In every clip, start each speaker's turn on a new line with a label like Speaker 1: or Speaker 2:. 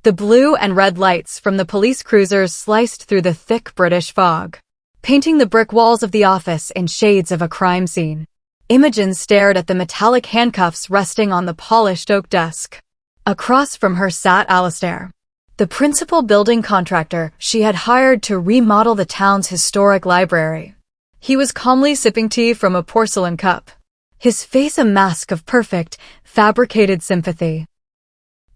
Speaker 1: The blue and red lights from the police cruisers sliced through the thick British fog, painting the brick walls of the office in shades of a crime scene. Imogen stared at the metallic handcuffs resting on the polished oak desk. Across from her sat Alistair, the principal building contractor she had hired to remodel the town's historic library. He was calmly sipping tea from a porcelain cup, his face a mask of perfect, fabricated sympathy.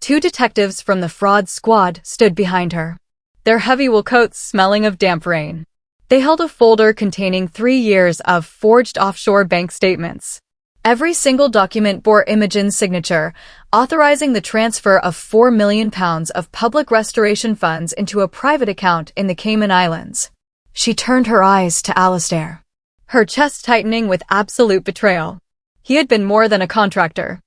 Speaker 1: Two detectives from the fraud squad stood behind her, their heavy wool coats smelling of damp rain. They held a folder containing 3 years of forged offshore bank statements. Every single document bore Imogen's signature, authorizing the transfer of £4 million of public restoration funds into a private account in the Cayman Islands. She turned her eyes to Alistair, her chest tightening with absolute betrayal. He had been more than a contractor.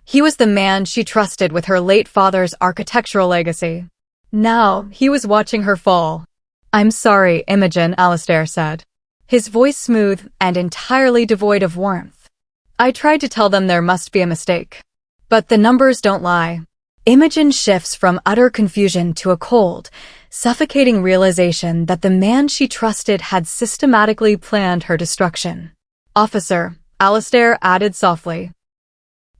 Speaker 1: He was the man she trusted with her late father's architectural legacy. Now, he was watching her fall. "I'm sorry, Imogen," Alistair said, his voice smooth and entirely devoid of warmth. "I tried to tell them there must be a mistake. But the numbers don't lie." Imogen shifts from utter confusion to a cold, suffocating realization that the man she trusted had systematically planned her destruction. "Officer," Alistair added softly,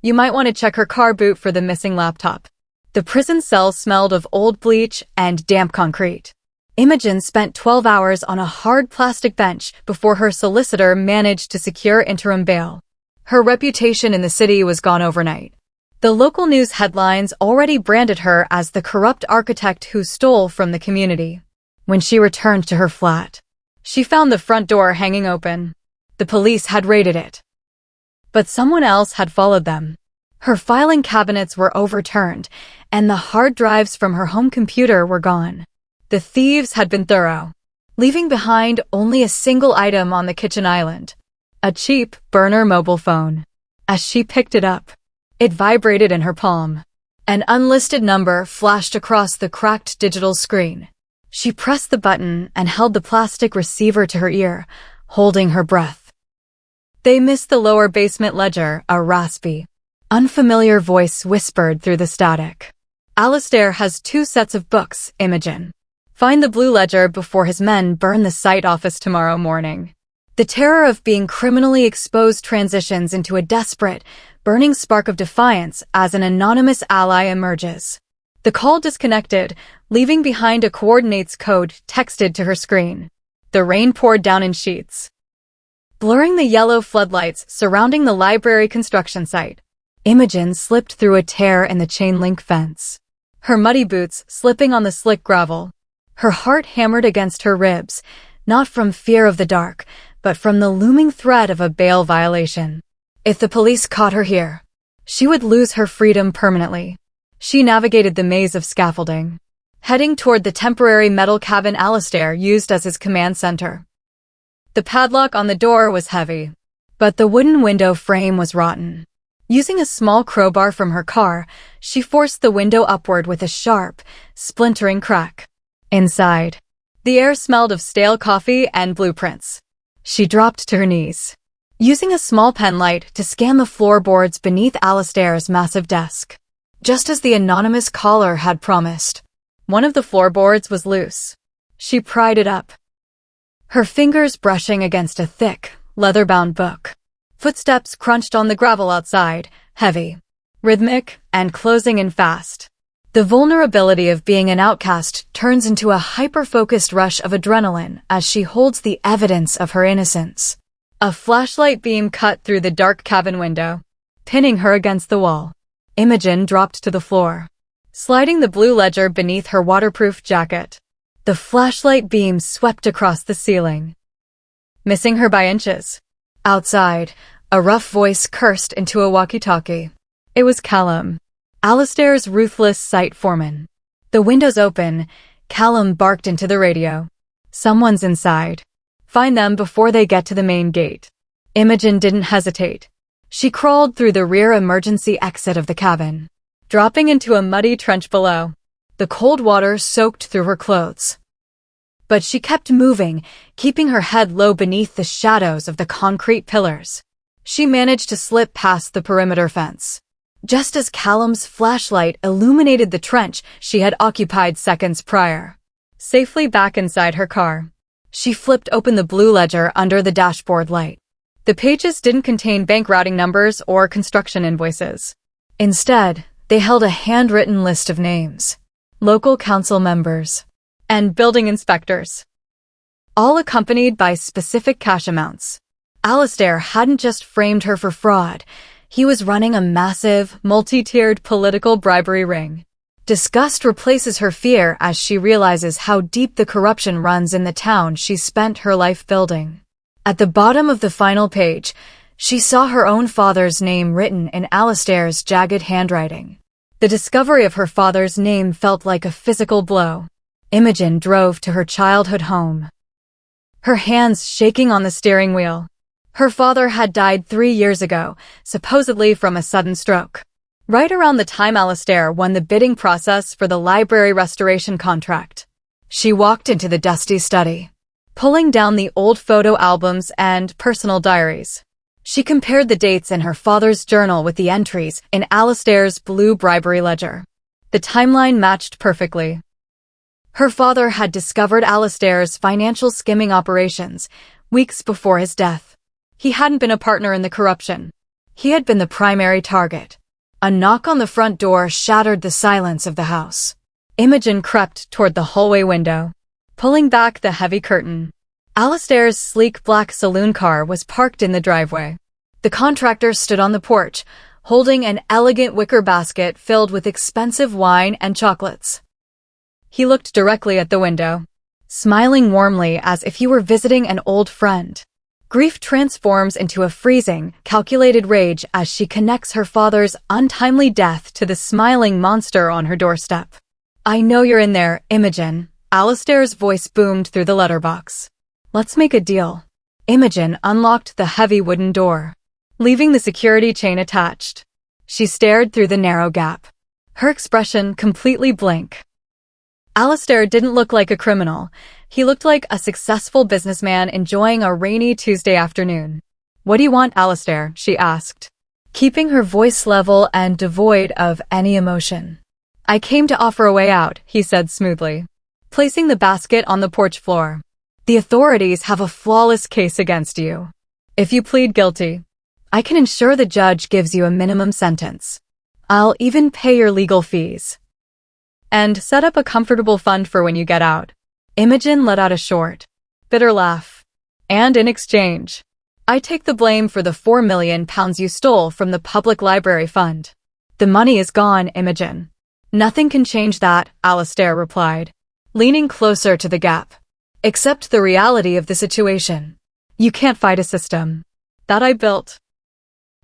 Speaker 1: "you might want to check her car boot for the missing laptop." The prison cell smelled of old bleach and damp concrete. Imogen spent 12 hours on a hard plastic bench before her solicitor managed to secure interim bail. Her reputation in the city was gone overnight. The local news headlines already branded her as the corrupt architect who stole from the community. When she returned to her flat, she found the front door hanging open. The police had raided it, but someone else had followed them. Her filing cabinets were overturned, and the hard drives from her home computer were gone. The thieves had been thorough, leaving behind only a single item on the kitchen island: a cheap burner mobile phone. As she picked it up, it vibrated in her palm. An unlisted number flashed across the cracked digital screen. She pressed the button and held the plastic receiver to her ear, holding her breath. "They missed the lower basement ledger," a raspy, unfamiliar voice whispered through the static. "Alistair has 2 sets of books, Imogen. Find the blue ledger before his men burn the site office tomorrow morning." The terror of being criminally exposed transitions into a desperate, burning spark of defiance as an anonymous ally emerges. The call disconnected, leaving behind a coordinates code texted to her screen. The rain poured down in sheets, blurring the yellow floodlights surrounding the library construction site. Imogen slipped through a tear in the chain-link fence, her muddy boots slipping on the slick gravel. Her heart hammered against her ribs, not from fear of the dark, but from the looming threat of a bail violation. If the police caught her here, she would lose her freedom permanently. She navigated the maze of scaffolding, heading toward the temporary metal cabin Alistair used as his command center. The padlock on the door was heavy, but the wooden window frame was rotten. Using a small crowbar from her car, she forced the window upward with a sharp, splintering crack. Inside, the air smelled of stale coffee and blueprints. She dropped to her knees, using a small penlight to scan the floorboards beneath Alistair's massive desk. Just as the anonymous caller had promised, one of the floorboards was loose. She pried it up, her fingers brushing against a thick, leather-bound book. Footsteps crunched on the gravel outside, heavy, rhythmic, and closing in fast. The vulnerability of being an outcast turns into a hyper-focused rush of adrenaline as she holds the evidence of her innocence. A flashlight beam cut through the dark cabin window, pinning her against the wall. Imogen dropped to the floor, sliding the blue ledger beneath her waterproof jacket. The flashlight beam swept across the ceiling, missing her by inches. Outside, a rough voice cursed into a walkie-talkie. It was Callum, Alistair's ruthless site foreman. The windows open, Callum barked into the radio. "Someone's inside. Find them before they get to the main gate." Imogen didn't hesitate. She crawled through the rear emergency exit of the cabin, dropping into a muddy trench below. The cold water soaked through her clothes. But she kept moving, keeping her head low beneath the shadows of the concrete pillars. She managed to slip past the perimeter fence, just as Callum's flashlight illuminated the trench she had occupied seconds prior. Safely back inside her car, she flipped open the blue ledger under the dashboard light. The pages didn't contain bank routing numbers or construction invoices. Instead, they held a handwritten list of names, local council members, and building inspectors, all accompanied by specific cash amounts. Alistair hadn't just framed her for fraud. He was running a massive, multi-tiered political bribery ring. Disgust replaces her fear as she realizes how deep the corruption runs in the town she spent her life building. At the bottom of the final page, she saw her own father's name written in Alistair's jagged handwriting. The discovery of her father's name felt like a physical blow. Imogen drove to her childhood home, her hands shaking on the steering wheel. Her father had died 3 years ago, supposedly from a sudden stroke. Right around the time Alistair won the bidding process for the library restoration contract. She walked into the dusty study, pulling down the old photo albums and personal diaries. She compared the dates in her father's journal with the entries in Alistair's blue bribery ledger. The timeline matched perfectly. Her father had discovered Alistair's financial skimming operations weeks before his death. He hadn't been a partner in the corruption. He had been the primary target. A knock on the front door shattered the silence of the house. Imogen crept toward the hallway window, pulling back the heavy curtain. Alistair's sleek black saloon car was parked in the driveway. The contractor stood on the porch, holding an elegant wicker basket filled with expensive wine and chocolates. He looked directly at the window, smiling warmly as if he were visiting an old friend. Grief transforms into a freezing, calculated rage as she connects her father's untimely death to the smiling monster on her doorstep. "I know you're in there, Imogen." Alistair's voice boomed through the letterbox. "Let's make a deal." Imogen unlocked the heavy wooden door, leaving the security chain attached. She stared through the narrow gap, her expression completely blank. Alistair didn't look like a criminal. He looked like a successful businessman enjoying a rainy Tuesday afternoon. "What do you want, Alistair?" she asked, keeping her voice level and devoid of any emotion. "I came to offer a way out," he said smoothly, placing the basket on the porch floor. "The authorities have a flawless case against you. If you plead guilty, I can ensure the judge gives you a minimum sentence. I'll even pay your legal fees and set up a comfortable fund for when you get out." Imogen let out a short, bitter laugh. "And in exchange, I take the blame for the £4 million you stole from the public library fund." "The money is gone, Imogen. Nothing can change that," Alistair replied, leaning closer to the gap. "Accept the reality of the situation. You can't fight a system that I built."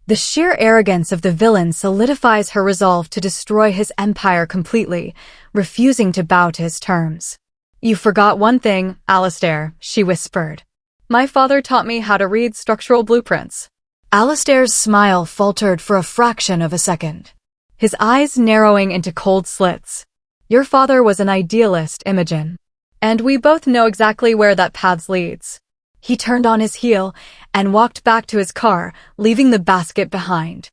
Speaker 1: The sheer arrogance of the villain solidifies her resolve to destroy his empire completely, refusing to bow to his terms. "You forgot one thing, Alistair," she whispered. "My father taught me how to read structural blueprints." Alistair's smile faltered for a fraction of a second, his eyes narrowing into cold slits. "Your father was an idealist, Imogen, and we both know exactly where that path leads." He turned on his heel and walked back to his car, leaving the basket behind.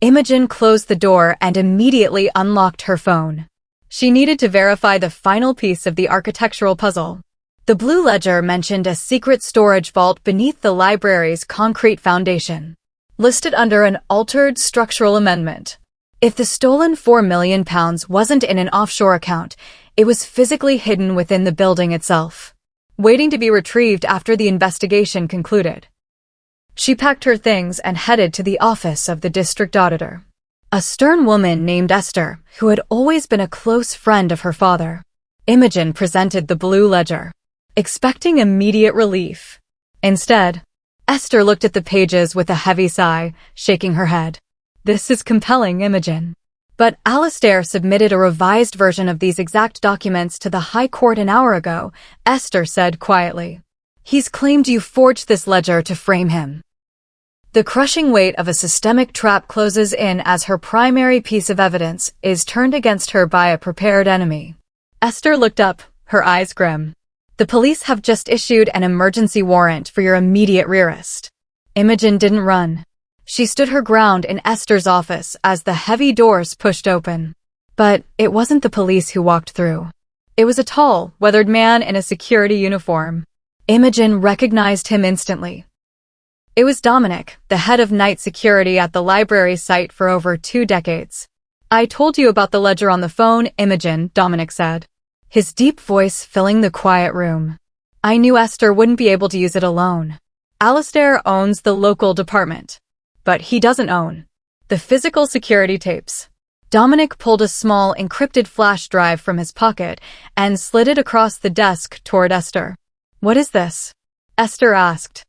Speaker 1: Imogen closed the door and immediately unlocked her phone. She needed to verify the final piece of the architectural puzzle. The blue ledger mentioned a secret storage vault beneath the library's concrete foundation, listed under an altered structural amendment. If the stolen £4 million wasn't in an offshore account, it was physically hidden within the building itself, waiting to be retrieved after the investigation concluded. She packed her things and headed to the office of the district auditor, a stern woman named Esther, who had always been a close friend of her father. Imogen presented the blue ledger, expecting immediate relief. Instead, Esther looked at the pages with a heavy sigh, shaking her head. "This is compelling, Imogen. But Alistair submitted a revised version of these exact documents to the High Court an hour ago," Esther said quietly. "He's claimed you forged this ledger to frame him." The crushing weight of a systemic trap closes in as her primary piece of evidence is turned against her by a prepared enemy. Esther looked up, her eyes grim. "The police have just issued an emergency warrant for your immediate rearrest." Imogen didn't run. She stood her ground in Esther's office as the heavy doors pushed open. But it wasn't the police who walked through. It was a tall, weathered man in a security uniform. Imogen recognized him instantly. It was Dominic, the head of night security at the library site for over 2 decades. "I told you about the ledger on the phone, Imogen," Dominic said, his deep voice filling the quiet room. "I knew Esther wouldn't be able to use it alone. Alistair owns the local department. But he doesn't own the physical security tapes." Dominic pulled a small, encrypted flash drive from his pocket and slid it across the desk toward Esther. "What is this?" Esther asked,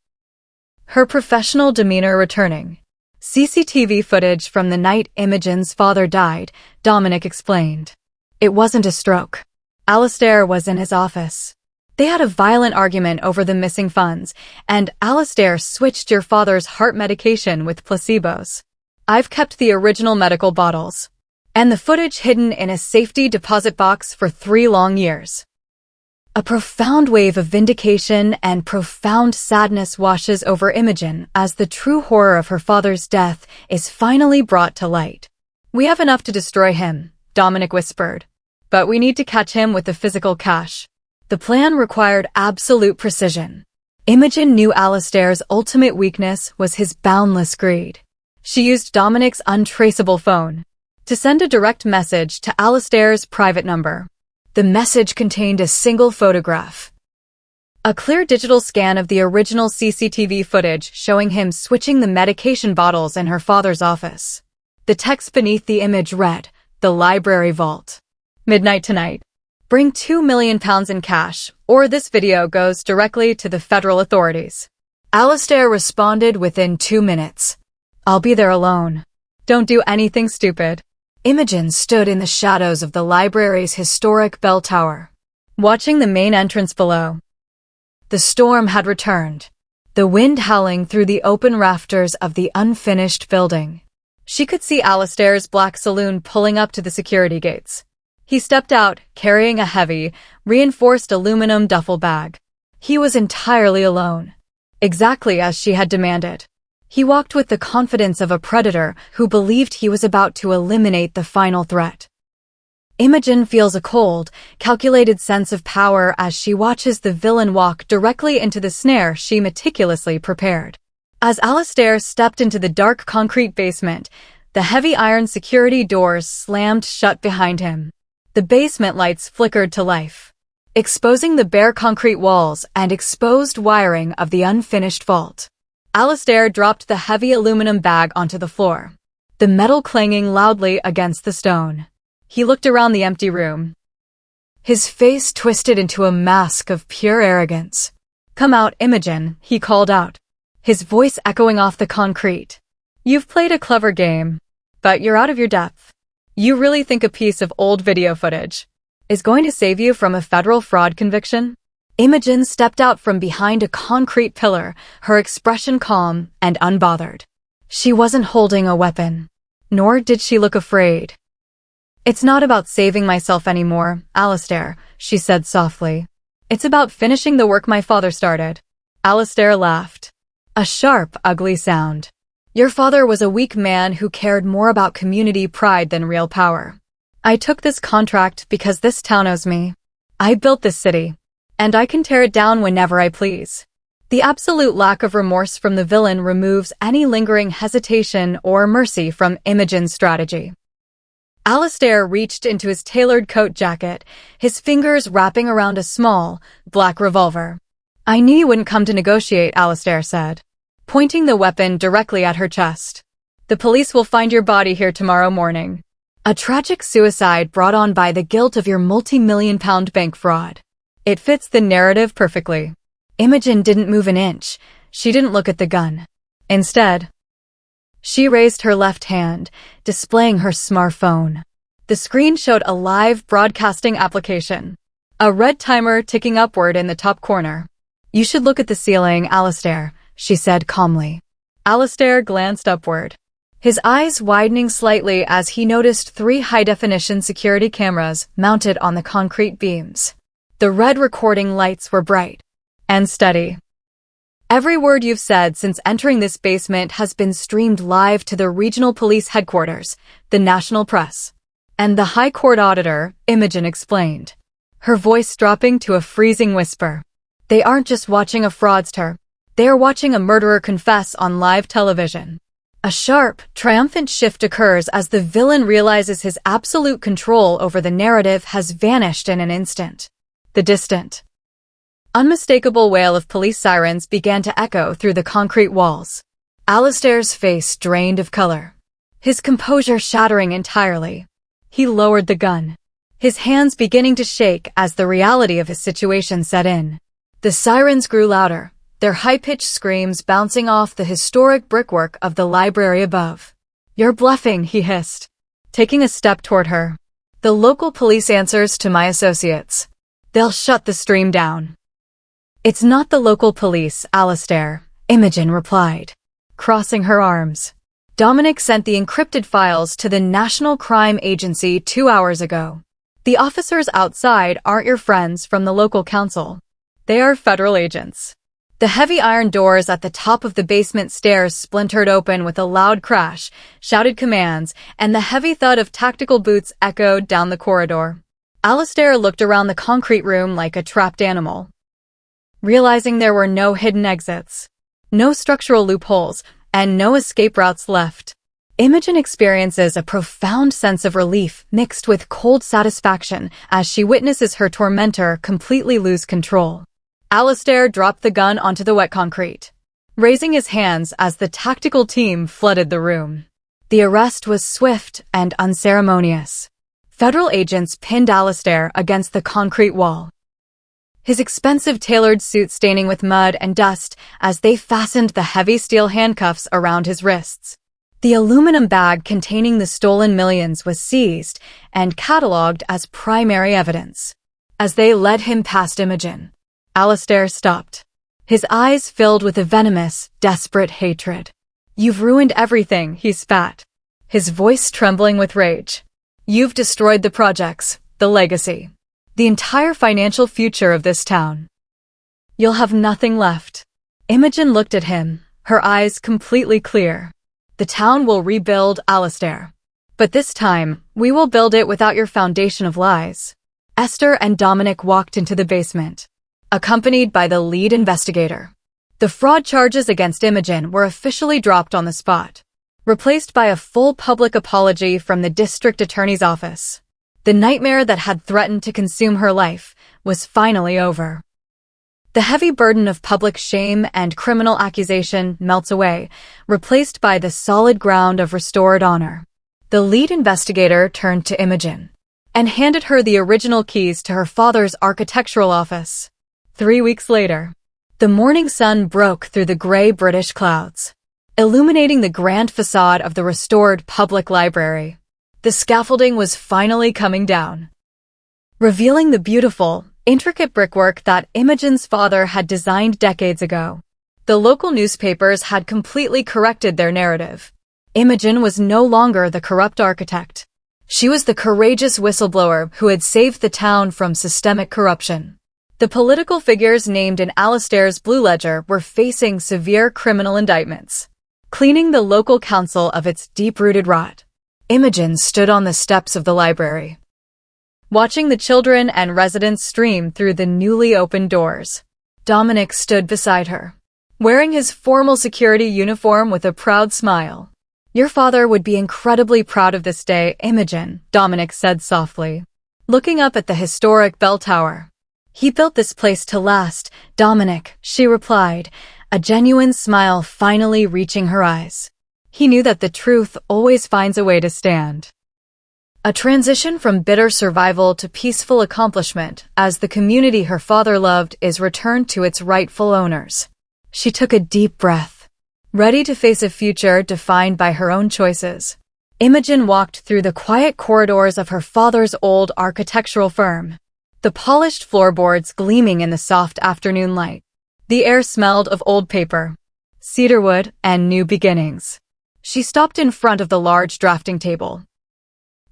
Speaker 1: her professional demeanor returning. "CCTV footage from the night Imogen's father died," Dominic explained. "It wasn't a stroke. Alistair was in his office. They had a violent argument over the missing funds, and Alistair switched your father's heart medication with placebos. I've kept the original medical bottles and the footage hidden in a safety deposit box for 3 long years." A profound wave of vindication and profound sadness washes over Imogen as the true horror of her father's death is finally brought to light. "We have enough to destroy him," Dominic whispered, "but we need to catch him with the physical cash." The plan required absolute precision. Imogen knew Alistair's ultimate weakness was his boundless greed. She used Dominic's untraceable phone to send a direct message to Alistair's private number. The message contained a single photograph. A clear digital scan of the original CCTV footage showing him switching the medication bottles in her father's office. The text beneath the image read, "The library vault. Midnight tonight. Bring £2 million in cash, or this video goes directly to the federal authorities." Alistair responded within 2 minutes. "I'll be there alone. Don't do anything stupid." Imogen stood in the shadows of the library's historic bell tower, watching the main entrance below. The storm had returned, the wind howling through the open rafters of the unfinished building. She could see Alistair's black saloon pulling up to the security gates. He stepped out, carrying a heavy, reinforced aluminum duffel bag. He was entirely alone, exactly as she had demanded. He walked with the confidence of a predator who believed he was about to eliminate the final threat. Imogen feels a cold, calculated sense of power as she watches the villain walk directly into the snare she meticulously prepared. As Alistair stepped into the dark concrete basement, the heavy iron security doors slammed shut behind him. The basement lights flickered to life, exposing the bare concrete walls and exposed wiring of the unfinished vault. Alistair dropped the heavy aluminum bag onto the floor, the metal clanging loudly against the stone. He looked around the empty room, his face twisted into a mask of pure arrogance. "Come out, Imogen," he called out, his voice echoing off the concrete. "You've played a clever game, but you're out of your depth. You really think a piece of old video footage is going to save you from a federal fraud conviction?" Imogen stepped out from behind a concrete pillar, her expression calm and unbothered. She wasn't holding a weapon, nor did she look afraid. "It's not about saving myself anymore, Alistair," she said softly. "It's about finishing the work my father started." Alistair laughed, a sharp, ugly sound. "Your father was a weak man who cared more about community pride than real power. I took this contract because this town owes me. I built this city, and I can tear it down whenever I please." The absolute lack of remorse from the villain removes any lingering hesitation or mercy from Imogen's strategy. Alistair reached into his tailored coat jacket, his fingers wrapping around a small, black revolver. "I knew you wouldn't come to negotiate," Alistair said, pointing the weapon directly at her chest. "The police will find your body here tomorrow morning. A tragic suicide brought on by the guilt of your multi-million-pound bank fraud. It fits the narrative perfectly." Imogen didn't move an inch. She didn't look at the gun. Instead, she raised her left hand, displaying her smartphone. The screen showed a live broadcasting application, a red timer ticking upward in the top corner. "You should look at the ceiling, Alistair," she said calmly. Alistair glanced upward, his eyes widening slightly as he noticed 3 high-definition security cameras mounted on the concrete beams. The red recording lights were bright and steady. Every word you've said since entering this basement has been streamed live to the regional police headquarters, the national press. And the High Court auditor, Imogen explained, her voice dropping to a freezing whisper. They aren't just watching a fraudster. They are watching a murderer confess on live television. A sharp, triumphant shift occurs as the villain realizes his absolute control over the narrative has vanished in an instant. The distant, unmistakable wail of police sirens began to echo through the concrete walls. Alistair's face drained of color, his composure shattering entirely. He lowered the gun, his hands beginning to shake as the reality of his situation set in. The sirens grew louder, their high-pitched screams bouncing off the historic brickwork of the library above. You're bluffing, he hissed, taking a step toward her. The local police answers to my associates. They'll shut the stream down. It's not the local police, Alistair, Imogen replied, crossing her arms. Dominic sent the encrypted files to the National Crime Agency 2 hours ago. The officers outside aren't your friends from the local council. They are federal agents. The heavy iron doors at the top of the basement stairs splintered open with a loud crash, shouted commands, and the heavy thud of tactical boots echoed down the corridor. Alistair looked around the concrete room like a trapped animal, realizing there were no hidden exits, no structural loopholes, and no escape routes left. Imogen experiences a profound sense of relief mixed with cold satisfaction as she witnesses her tormentor completely lose control. Alistair dropped the gun onto the wet concrete, raising his hands as the tactical team flooded the room. The arrest was swift and unceremonious. Federal agents pinned Alistair against the concrete wall, his expensive tailored suit staining with mud and dust as they fastened the heavy steel handcuffs around his wrists. The aluminum bag containing the stolen millions was seized and catalogued as primary evidence. As they led him past Imogen, Alistair stopped, his eyes filled with a venomous, desperate hatred. You've ruined everything, he spat, his voice trembling with rage. You've destroyed the projects, the legacy, the entire financial future of this town. You'll have nothing left. Imogen looked at him, her eyes completely clear. The town will rebuild, Alistair. But this time, we will build it without your foundation of lies. Esther and Dominic walked into the basement, accompanied by the lead investigator. The fraud charges against Imogen were officially dropped on the spot, replaced by a full public apology from the district attorney's office. The nightmare that had threatened to consume her life was finally over. The heavy burden of public shame and criminal accusation melts away, replaced by the solid ground of restored honor. The lead investigator turned to Imogen and handed her the original keys to her father's architectural office. 3 weeks later, the morning sun broke through the gray British clouds, illuminating the grand facade of the restored public library. The scaffolding was finally coming down, revealing the beautiful, intricate brickwork that Imogen's father had designed decades ago. The local newspapers had completely corrected their narrative. Imogen was no longer the corrupt architect. She was the courageous whistleblower who had saved the town from systemic corruption. The political figures named in Alistair's blue ledger were facing severe criminal indictments, cleaning the local council of its deep-rooted rot. Imogen stood on the steps of the library, watching the children and residents stream through the newly opened doors. Dominic stood beside her, wearing his formal security uniform with a proud smile. Your father would be incredibly proud of this day, Imogen, Dominic said softly, looking up at the historic bell tower. He built this place to last, Dominic, she replied, a genuine smile finally reaching her eyes. He knew that the truth always finds a way to stand. A transition from bitter survival to peaceful accomplishment as the community her father loved is returned to its rightful owners. She took a deep breath, ready to face a future defined by her own choices. Imogen walked through the quiet corridors of her father's old architectural firm, the polished floorboards gleaming in the soft afternoon light. The air smelled of old paper, cedarwood, and new beginnings. She stopped in front of the large drafting table,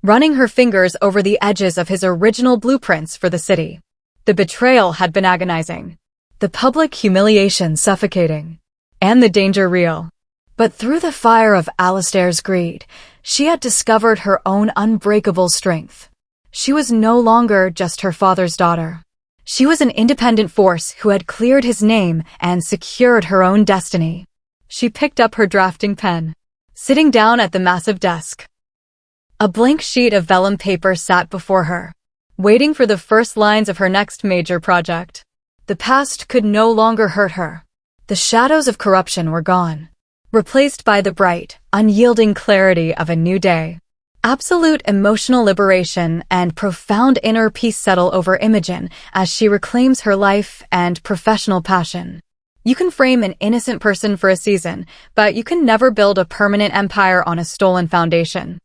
Speaker 1: running her fingers over the edges of his original blueprints for the city. The betrayal had been agonizing. the public humiliation suffocating, and the danger real. But through the fire of Alistair's greed, she had discovered her own unbreakable strength. She was no longer just her father's daughter. She was an independent force who had cleared his name and secured her own destiny. She picked up her drafting pen, sitting down at the massive desk. A blank sheet of vellum paper sat before her, waiting for the first lines of her next major project. The past could no longer hurt her. The shadows of corruption were gone, replaced by the bright, unyielding clarity of a new day. Absolute emotional liberation and profound inner peace settle over Imogen as she reclaims her life and professional passion. You can frame an innocent person for a season, but you can never build a permanent empire on a stolen foundation.